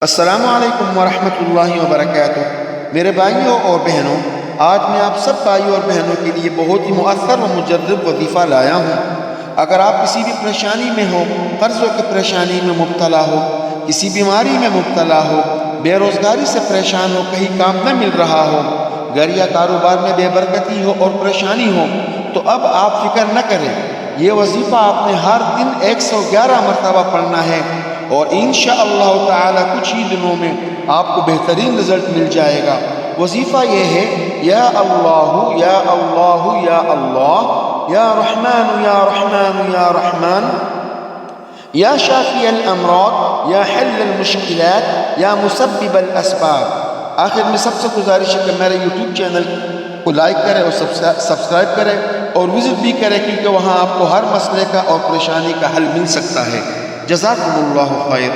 السلام علیکم ورحمۃ اللہ وبرکاتہ۔ میرے بھائیوں اور بہنوں، آج میں آپ سب بھائیوں اور بہنوں کے لیے بہت ہی مؤثر و مجرب وظیفہ لایا ہوں۔ اگر آپ کسی بھی پریشانی میں ہو، قرضوں کی پریشانی میں مبتلا ہو، کسی بیماری میں مبتلا ہو، بے روزگاری سے پریشان ہو، کہیں کام نہ مل رہا ہو، گھر یا کاروبار میں بے برکتی ہو اور پریشانی ہو، تو اب آپ فکر نہ کریں۔ یہ وظیفہ آپ نے ہر دن 111 مرتبہ پڑھنا ہے اور انشاءاللہ تعالی کچھ ہی دنوں میں آپ کو بہترین رزلٹ مل جائے گا۔ وظیفہ یہ ہے: یا اللہ یا اللہ یا اللہ، یا رحمان یا رحمان یا رحمان، یا شافی الامراض، یا حل المشکلات، یا مسبب الاسباب۔ آخر میں سب سے گزارش ہے کہ میرے یوٹیوب چینل کو لائک کریں اور سبسکرائب کریں اور وزٹ بھی کریں، کیونکہ وہاں آپ کو ہر مسئلے کا اور پریشانی کا حل مل سکتا ہے۔ جزاکم اللہ خیر۔